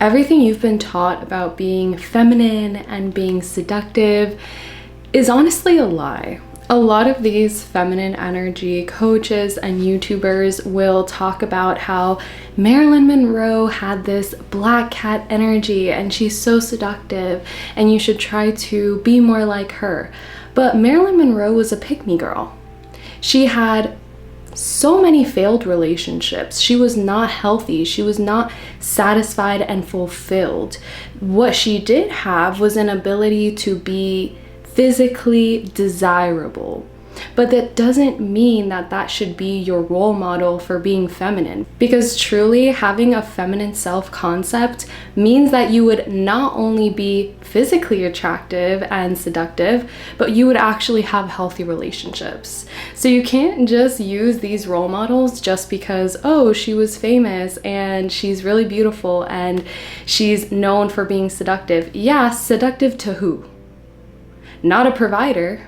Everything you've been taught about being feminine and being seductive is honestly a lie. A lot of these feminine energy coaches and YouTubers will talk about how Marilyn Monroe had this black cat energy and she's so seductive and you should try to be more like her. But Marilyn Monroe was a pick-me girl. She had so many failed relationships. She was not healthy. She was not satisfied and fulfilled. What she did have was an ability to be physically desirable. But that doesn't mean that that should be your role model for being feminine. Because truly having a feminine self-concept means that you would not only be physically attractive and seductive, but you would actually have healthy relationships. So you can't just use these role models just because, oh, she was famous and she's really beautiful and she's known for being seductive. Yeah, seductive to who? Not a provider.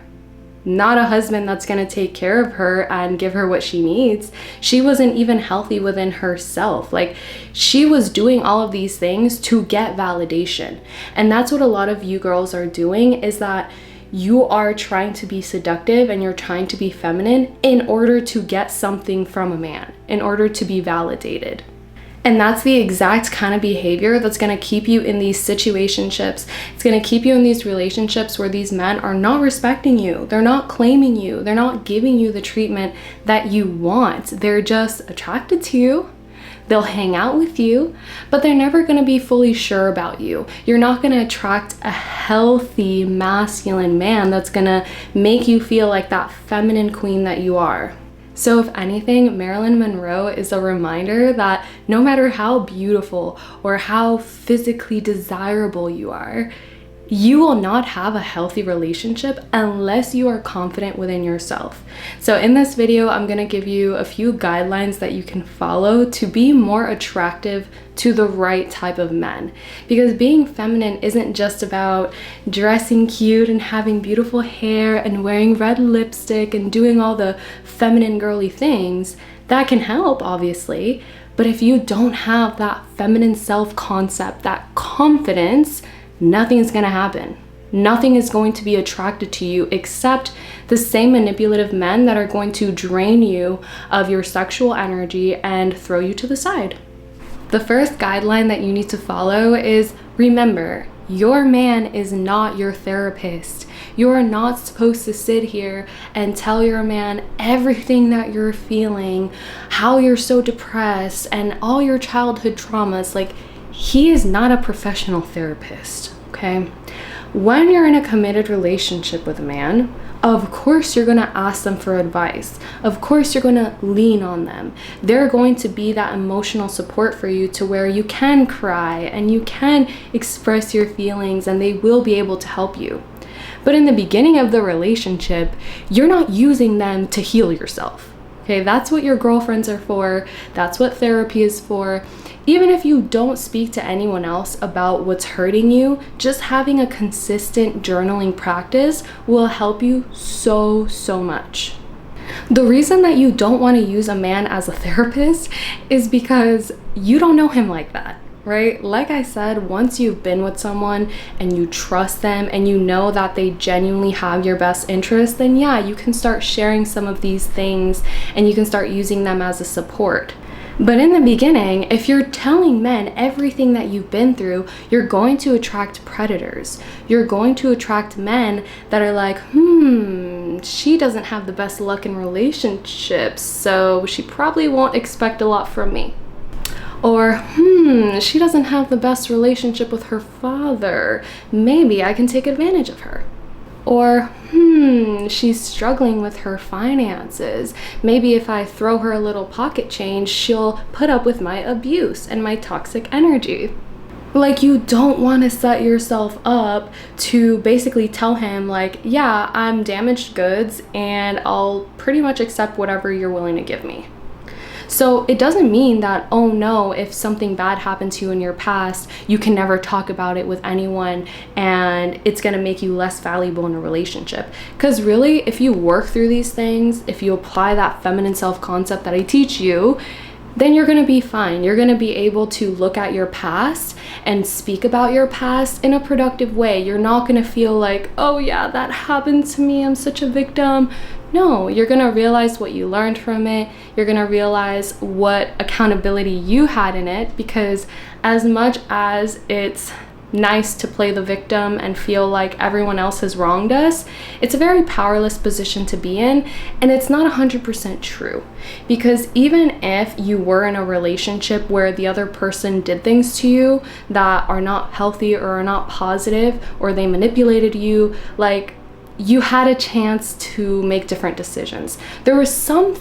Not a husband that's going to take care of her and give her what she needs. She wasn't even healthy within herself. Like, she was doing all of these things to get validation. And that's what a lot of you girls are doing, is that you are trying to be seductive and you're trying to be feminine in order to get something from a man, in order to be validated. And that's the exact kind of behavior that's going to keep you in these situationships. It's going to keep you in these relationships where these men are not respecting you. They're not claiming you. They're not giving you the treatment that you want. They're just attracted to you. They'll hang out with you, but they're never going to be fully sure about you. You're not going to attract a healthy masculine man that's going to make you feel like that feminine queen that you are. So if anything, Marilyn Monroe is a reminder that no matter how beautiful or how physically desirable you are, you will not have a healthy relationship unless you are confident within yourself. So in this video, I'm going to give you a few guidelines that you can follow to be more attractive to the right type of men. Because being feminine isn't just about dressing cute and having beautiful hair and wearing red lipstick and doing all the feminine girly things. That can help, obviously. But if you don't have that feminine self-concept, that confidence, nothing is going to happen. Nothing is going to be attracted to you except the same manipulative men that are going to drain you of your sexual energy and throw you to the side. The first guideline that you need to follow is, remember, your man is not your therapist. You are not supposed to sit here and tell your man everything that you're feeling, how you're so depressed, and all your childhood traumas. Like, he is not a professional therapist, okay? When you're in a committed relationship with a man, of course you're gonna ask them for advice. Of course you're gonna lean on them. They're going to be that emotional support for you to where you can cry and you can express your feelings and they will be able to help you. But in the beginning of the relationship, you're not using them to heal yourself. Okay, that's what your girlfriends are for. That's what therapy is for. Even if you don't speak to anyone else about what's hurting you, just having a consistent journaling practice will help you so much. The reason that you don't want to use a man as a therapist is because you don't know him like that, right? Like I said, once you've been with someone and you trust them and you know that they genuinely have your best interest, then yeah, you can start sharing some of these things and you can start using them as a support. But in the beginning, if you're telling men everything that you've been through, you're going to attract predators. You're going to attract men that are like, she doesn't have the best luck in relationships, so she probably won't expect a lot from me. Or, she doesn't have the best relationship with her father. Maybe I can take advantage of her. Or, she's struggling with her finances. Maybe if I throw her a little pocket change, she'll put up with my abuse and my toxic energy. Like, you don't want to set yourself up to basically tell him, like, yeah, I'm damaged goods and I'll pretty much accept whatever you're willing to give me. So it doesn't mean that, oh no, if something bad happened to you in your past, you can never talk about it with anyone and it's gonna make you less valuable in a relationship. Because really, if you work through these things, if you apply that feminine self-concept that I teach you, then you're going to be fine. You're going to be able to look at your past and speak about your past in a productive way. You're not going to feel like, oh yeah, that happened to me, I'm such a victim. No, you're going to realize what you learned from it. You're going to realize what accountability you had in it, because as much as it's nice to play the victim and feel like everyone else has wronged us, it's a very powerless position to be in, and it's not 100% true. Because even if you were in a relationship where the other person did things to you that are not healthy or are not positive, or they manipulated you, like, you had a chance to make different decisions. There was some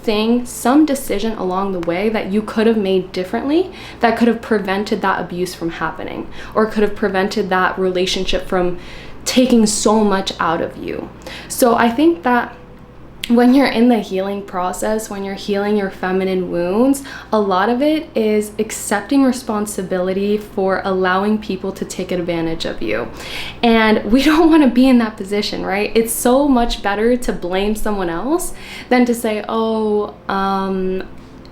decision along the way that you could have made differently that could have prevented that abuse from happening, or could have prevented that relationship from taking so much out of you. So I think that when you're in the healing process, when you're healing your feminine wounds, a lot of it is accepting responsibility for allowing people to take advantage of you. And we don't want to be in that position, right? It's so much better to blame someone else than to say, oh,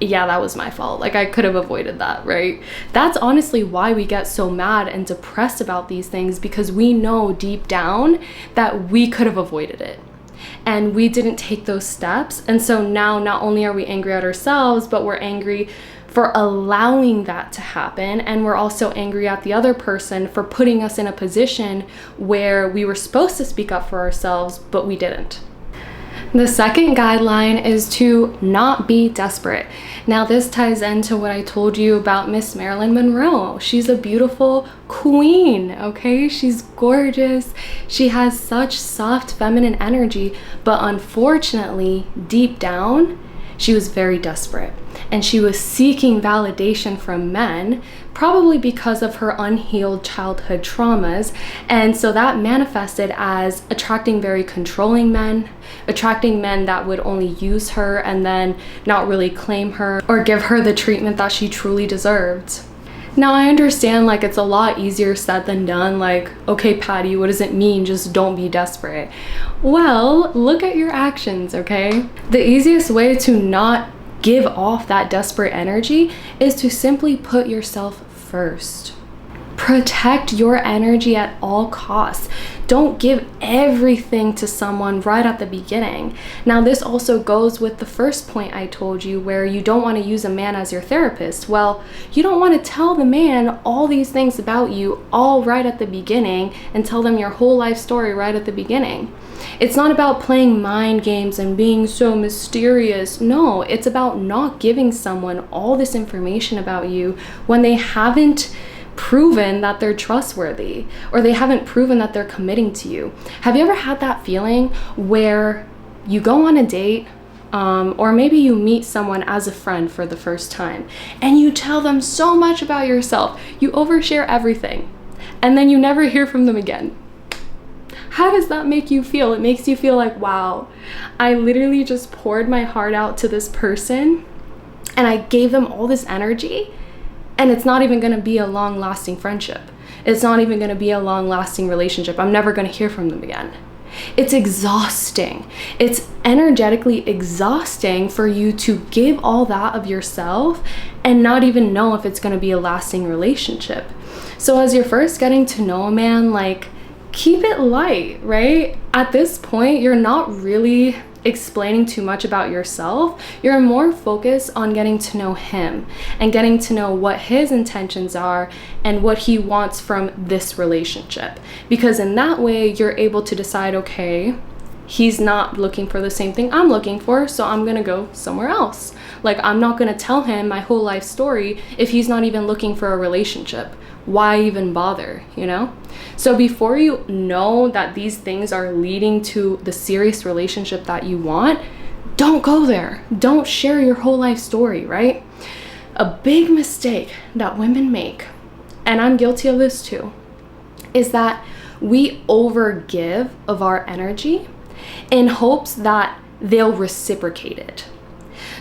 yeah, that was my fault. Like, I could have avoided that, right? That's honestly why we get so mad and depressed about these things, because we know deep down that we could have avoided it. And we didn't take those steps. And so now not only are we angry at ourselves, but we're angry for allowing that to happen. And we're also angry at the other person for putting us in a position where we were supposed to speak up for ourselves, but we didn't. The second guideline is to not be desperate. Now, this ties into what I told you about Miss Marilyn Monroe. She's a beautiful queen, okay? She's gorgeous. She has such soft feminine energy, but unfortunately, deep down, she was very desperate. And she was seeking validation from men, probably because of her unhealed childhood traumas. And so that manifested as attracting very controlling men, attracting men that would only use her and then not really claim her or give her the treatment that she truly deserved. Now, I understand, like, it's a lot easier said than done. Like, okay, Patty, what does it mean? Just don't be desperate. Well, look at your actions, okay? The easiest way to not give off that desperate energy is to simply put yourself first. Protect your energy at all costs. Don't give everything to someone right at the beginning. Now, this also goes with the first point I told you, where you don't want to use a man as your therapist. Well, you don't want to tell the man all these things about you all right at the beginning and tell them your whole life story right at the beginning. It's not about playing mind games and being so mysterious. No, it's about not giving someone all this information about you when they haven't proven that they're trustworthy, or they haven't proven that they're committing to you. Have you ever had that feeling where you go on a date, or maybe you meet someone as a friend for the first time, and you tell them so much about yourself, you overshare everything, and then you never hear from them again? How does that make you feel? It makes you feel like, wow, I literally just poured my heart out to this person and I gave them all this energy, and it's not even going to be a long-lasting friendship. It's not even going to be a long-lasting relationship. I'm never going to hear from them again. It's exhausting. It's energetically exhausting for you to give all that of yourself and not even know if it's going to be a lasting relationship. So as you're first getting to know a man, like, keep it light, right? At this point, you're not really explaining too much about yourself. You're more focused on getting to know him and getting to know what his intentions are and what he wants from this relationship. Because in that way, you're able to decide, okay, he's not looking for the same thing I'm looking for, so I'm gonna go somewhere else. Like, I'm not gonna tell him my whole life story if he's not even looking for a relationship. Why even bother, you know? So before you know that these things are leading to the serious relationship that you want, don't go there. Don't share your whole life story, right? A big mistake that women make, and I'm guilty of this too, is that we overgive of our energy in hopes that they'll reciprocate it.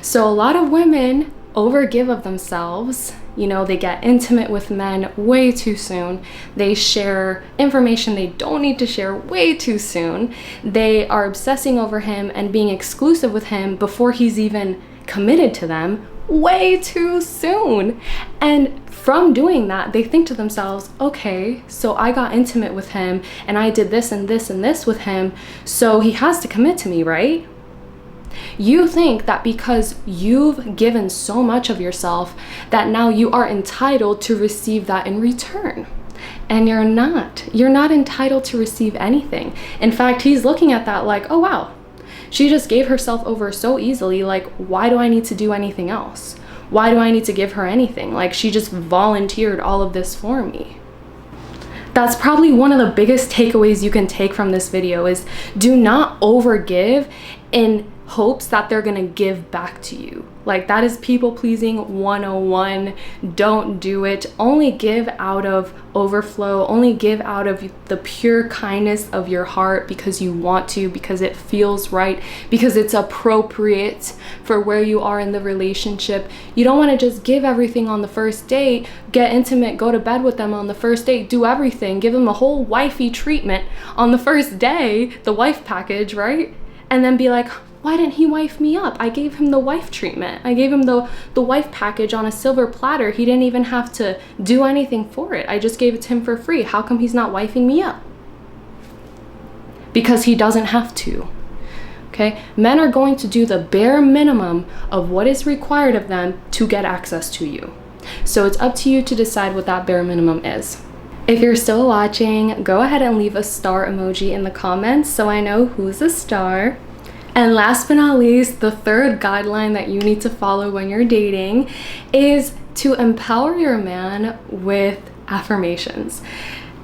So a lot of women overgive of themselves. You know, they get intimate with men way too soon. They share information they don't need to share way too soon. They are obsessing over him and being exclusive with him before he's even committed to them way too soon. And from doing that, they think to themselves, okay, so I got intimate with him and I did this and this and this with him, so he has to commit to me, right? You think that because you've given so much of yourself that now you are entitled to receive that in return. And you're not. You're not entitled to receive anything. In fact, he's looking at that like, oh wow, she just gave herself over so easily. Like, why do I need to do anything else? Why do I need to give her anything? Like, she just volunteered all of this for me. That's probably one of the biggest takeaways you can take from this video is do not overgive in hopes that they're gonna give back to you. Like, that is people pleasing 101. Don't do it. Only give out of overflow. Only give out of the pure kindness of your heart because you want to, because it feels right, because it's appropriate for where you are in the relationship. You don't want to just give everything on the first date, get intimate, go to bed with them on the first date, do everything, give them a whole wifey treatment on the first day, the wife package, right? And then be like, why didn't he wife me up? I gave him the wife treatment. I gave him the wife package on a silver platter. He didn't even have to do anything for it. I just gave it to him for free. How come he's not wifing me up? Because he doesn't have to. Okay? Men are going to do the bare minimum of what is required of them to get access to you. So it's up to you to decide what that bare minimum is. If you're still watching, go ahead and leave a star emoji in the comments so I know who's a star. And last but not least, the third guideline that you need to follow when you're dating is to empower your man with affirmations.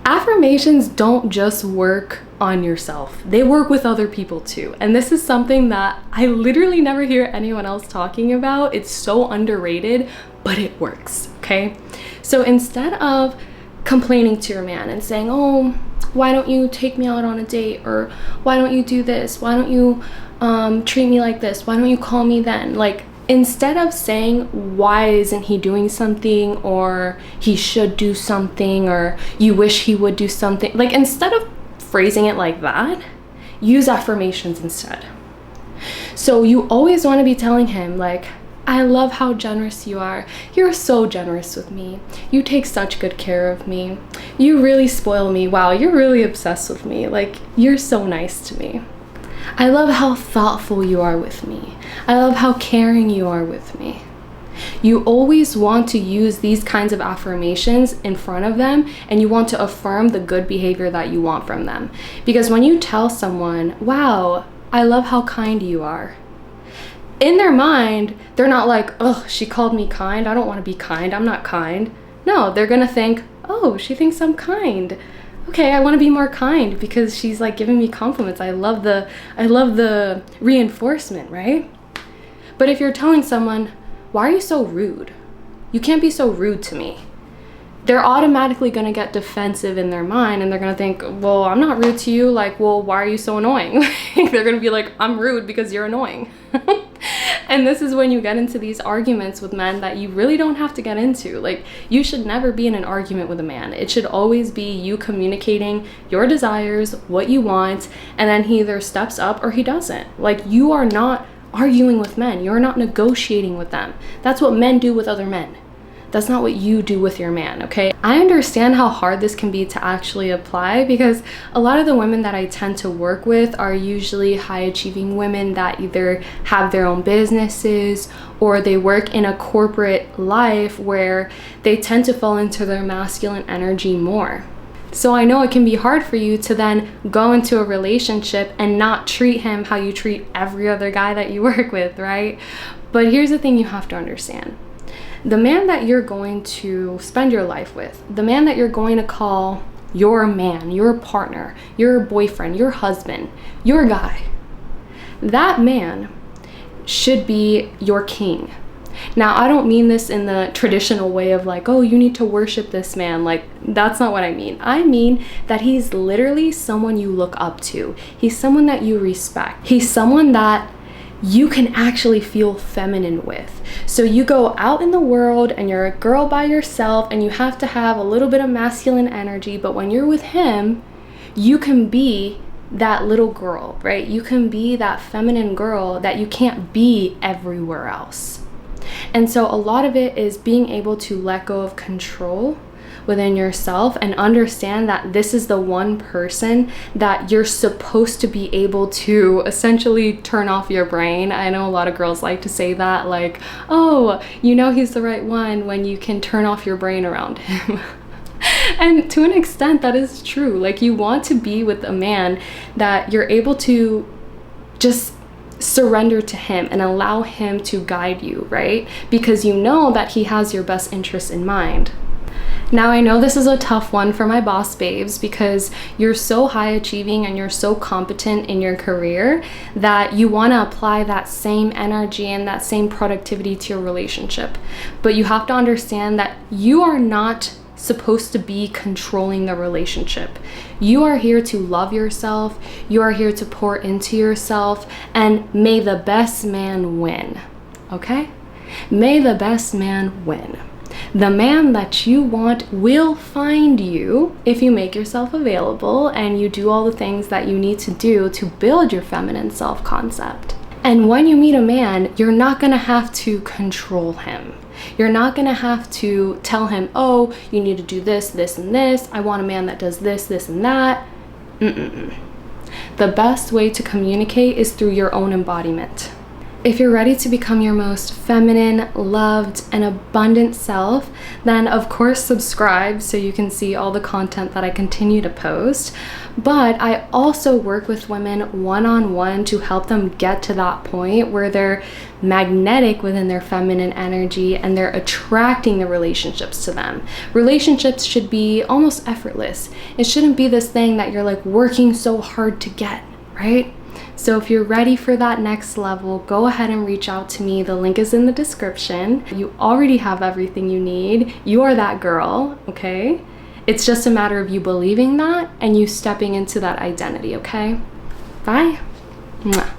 Affirmations don't just work on yourself. They work with other people too. And this is something that I literally never hear anyone else talking about. It's so underrated, but it works, okay? So instead of complaining to your man and saying, oh, why don't you take me out on a date? Or why don't you do this? Why don't you treat me like this? Why don't you call me then? Like, instead of saying, why isn't he doing something? Or he should do something, or you wish he would do something. Like, instead of phrasing it like that, use affirmations instead. So you always want to be telling him, like, I love how generous you are. You're so generous with me. You take such good care of me. You really spoil me. Wow, you're really obsessed with me. Like, you're so nice to me. I love how thoughtful you are with me. I love how caring you are with me. You always want to use these kinds of affirmations in front of them, and you want to affirm the good behavior that you want from them. Because when you tell someone, wow, I love how kind you are, in their mind, they're not like, oh, she called me kind. I don't want to be kind. I'm not kind. No, they're going to think, oh, she thinks I'm kind. Okay, I want to be more kind because she's like giving me compliments. I love the reinforcement, right? But if you're telling someone, why are you so rude? You can't be so rude to me. They're automatically going to get defensive in their mind, and they're going to think, well, I'm not rude to you. Like, well, why are you so annoying? They're going to be like, I'm rude because you're annoying. And this is when you get into these arguments with men that you really don't have to get into. Like, you should never be in an argument with a man. It should always be you communicating your desires, what you want, and then he either steps up or he doesn't. Like, you are not arguing with men. You're not negotiating with them. That's what men do with other men. That's not what you do with your man, okay? I understand how hard this can be to actually apply because a lot of the women that I tend to work with are usually high-achieving women that either have their own businesses or they work in a corporate life where they tend to fall into their masculine energy more. So I know it can be hard for you to then go into a relationship and not treat him how you treat every other guy that you work with, right? But here's the thing you have to understand. The man that you're going to spend your life with, the man that you're going to call your man, your partner, your boyfriend, your husband, your guy, that man should be your king. Now, I don't mean this in the traditional way of like, oh, you need to worship this man. Like, that's not what I mean. I mean that he's literally someone you look up to. He's someone that you respect. He's someone that you can actually feel feminine with. So you go out in the world and you're a girl by yourself and you have to have a little bit of masculine energy, but when you're with him, you can be that little girl, right? You can be that feminine girl that you can't be everywhere else. And so a lot of it is being able to let go of control within yourself and understand that this is the one person that you're supposed to be able to essentially turn off your brain. I know a lot of girls like to say that, like, oh, you know he's the right one when you can turn off your brain around him. And to an extent, that is true. Like, you want to be with a man that you're able to just surrender to him and allow him to guide you, right? Because you know that he has your best interest in mind. Now, I know this is a tough one for my boss babes because you're so high achieving and you're so competent in your career that you want to apply that same energy and that same productivity to your relationship. But you have to understand that you are not supposed to be controlling the relationship. You are here to love yourself, you are here to pour into yourself, and may the best man win, okay? May the best man win. The man that you want will find you if you make yourself available and you do all the things that you need to do to build your feminine self-concept. And when you meet a man, you're not gonna have to control him. You're not gonna have to tell him, oh, you need to do this, this, and this. I want a man that does this, this, and that. The best way to communicate is through your own embodiment. If you're ready to become your most feminine, loved, and abundant self, then of course subscribe so you can see all the content that I continue to post. But I also work with women one-on-one to help them get to that point where they're magnetic within their feminine energy and they're attracting the relationships to them. Relationships should be almost effortless. It shouldn't be this thing that you're like working so hard to get, right? So if you're ready for that next level, go ahead and reach out to me. The link is in the description. You already have everything you need. You are that girl, okay? It's just a matter of you believing that and you stepping into that identity, okay? Bye. Mwah.